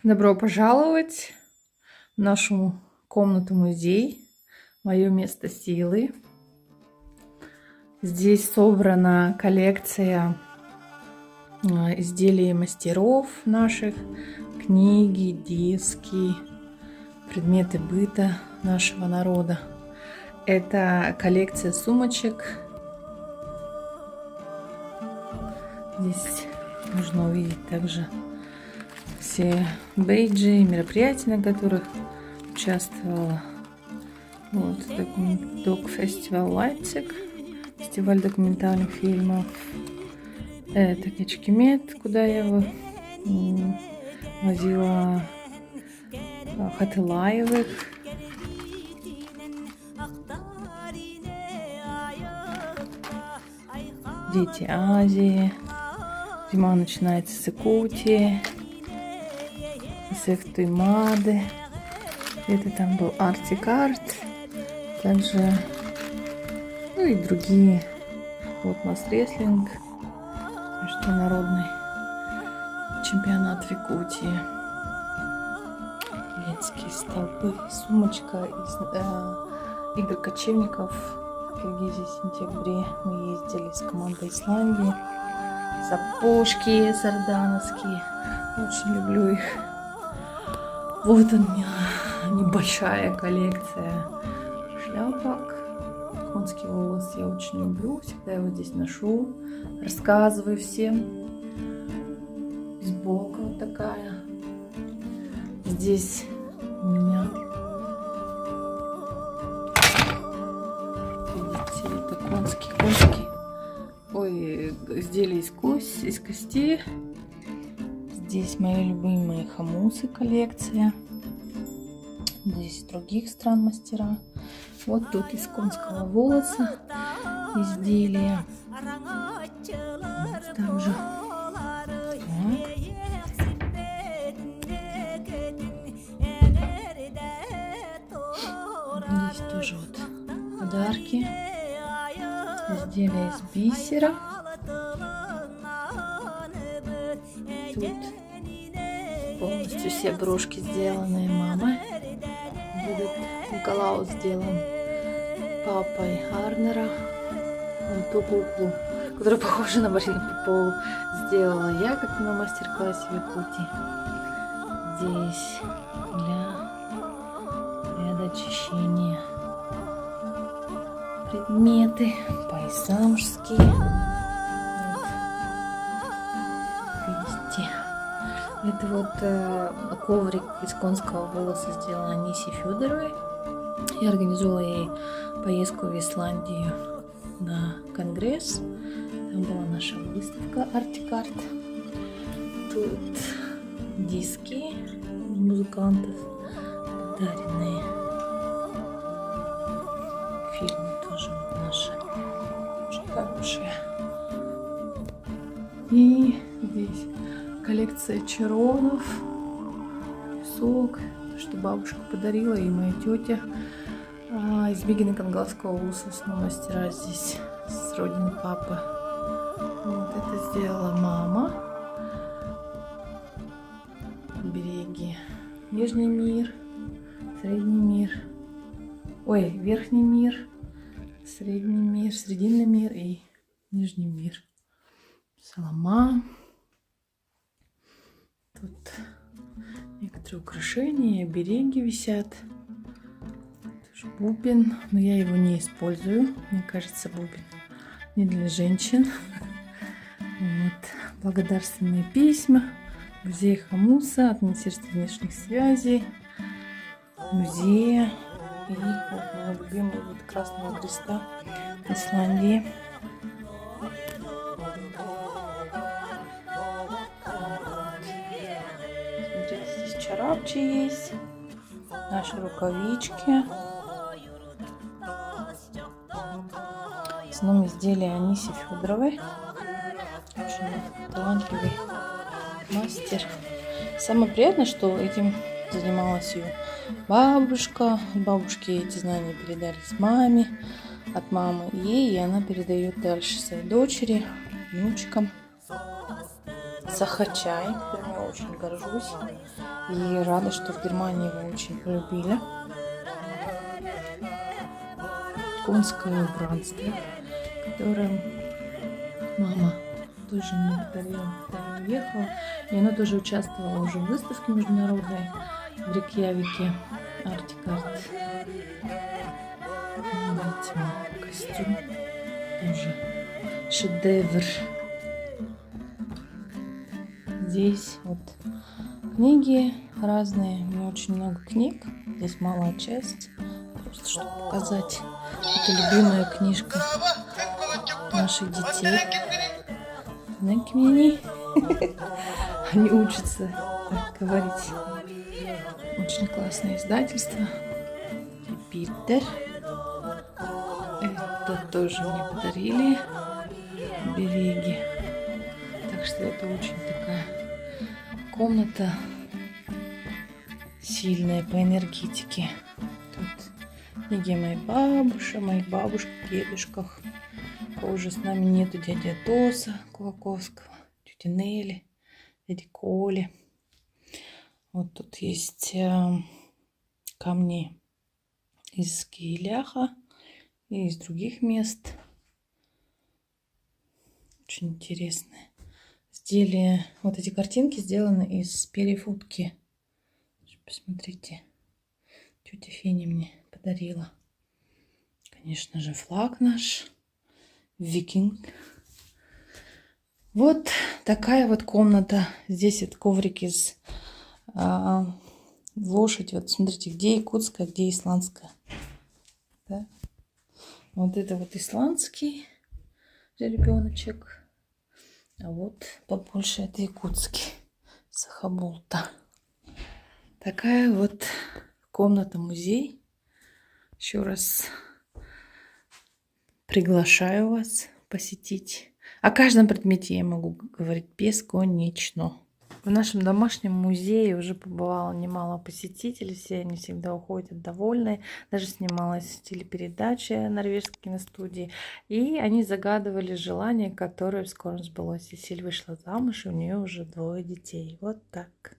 Добро пожаловать в нашу комнату-музей, мое место силы. Здесь собрана коллекция изделий мастеров наших, книги, диски, предметы быта нашего народа. Это коллекция сумочек. Здесь можно увидеть также все бейджи, мероприятия, на которых участвовала. Вот, Док-фестиваль Лейпциг, фестиваль документальных фильмов. Это Кечкемет, куда я его возила Хатылаевых. Дети Азии. Зима начинается с Якутии, с Эхтуймады. Это там был Артик-Арт. Также, ну и другие. Вот масс-рестлинг. Международный чемпионат в Якутии. Ленские столбы. Сумочка из игр кочевников в Киргизии в сентябре. Мы ездили с командой Исландии. Сапожки сардановские. Очень люблю их. Вот у меня небольшая коллекция шляпок. Конский волос я очень люблю. Всегда его здесь ношу. Рассказываю всем. Бейсболка вот такая. Здесь у меня, видите, это конский. Ой, изделия из кости. Здесь мои любимые хомусы коллекция. Здесь других стран мастера. Вот тут из конского волоса изделия. Вот там же. Здесь тоже вот подарки. Изделия из бисера. Тут полностью все брошки сделанные мамой. Этот Николаус сделан папой Арнера. Вот ту куклу, которая похожа на Марину Попову, сделала я как на мастер-классе в Якутии. Здесь для очищения предметы, пояса мужские. Видите? Это вот коврик из конского волоса сделан Анисе Федоровой. Я организовала ей поездку в Исландию на конгресс. Там была наша выставка Артик-Арт. Тут диски музыкантов подаренные. Фильмы тоже вот наши. Очень хорошие. И здесь коллекция чаронов, песок, что бабушка подарила, и моя тетя из Бигина-Кангалского устного мастера здесь с родины папы. Вот это сделала мама. Береги. Нижний мир, средний мир. Ой, верхний мир, средний мир, срединный мир и нижний мир. Солома. Тут некоторые украшения, обереги висят. Тоже бубен, но я его не использую. Мне кажется, бубен не для женщин. Вот. Благодарственные письма. Музей хомуса от Министерства внешних связей. Музея. И вот мой любимый вот Красного Креста в Исландии. Чарапчи есть, наши рукавички. В основном изделия Аниси Федоровой. Очень талантливый мастер. Самое приятное, что этим занималась ее бабушка. Бабушке эти знания передались маме, от мамы ей, и она передает дальше своей дочери, внучкам. Сахачай, которым я очень горжусь. И рада, что в Германии его очень полюбили. Конское убранство, которое мама тоже мне подарила, когда я уехала. И она тоже участвовала уже в выставке международной в Рейкьявике. Артикарт. Видите, костюм тоже шедевр. Здесь вот книги разные. У меня очень много книг. Здесь малая часть. Просто чтобы показать. Это любимая книжка наших детей. Знаете, мне они учатся так говорить. Очень классное издательство. Питер. Это тоже мне подарили. Береги. Так что это очень такая комната сильная по энергетике. Тут книги моих бабушек, дедушках. Уже с нами нету дяди Тоса Кулаковского, тети Нелли, дяди Коли. Вот тут есть камни из Киеляха и из других мест. Очень интересные. Изделия, вот эти картинки сделаны из перьев утки. Посмотрите, тетя Феня мне подарила. Конечно же, флаг наш, викинг. Вот такая вот комната. Здесь вот коврик из лошади. Вот смотрите, где якутская, где исландская. Да? Вот это вот исландский жеребеночек. А вот побольше это якутский. Сахабулта. Такая вот комната-музей. Еще раз приглашаю вас посетить. О каждом предмете я могу говорить бесконечно. В нашем домашнем музее уже побывало немало посетителей. Все они всегда уходят довольные. Даже снималась телепередача норвежской киностудии. И они загадывали желание, которое вскоре сбылось. Сесиль вышла замуж, и у нее уже 2 детей. Вот так.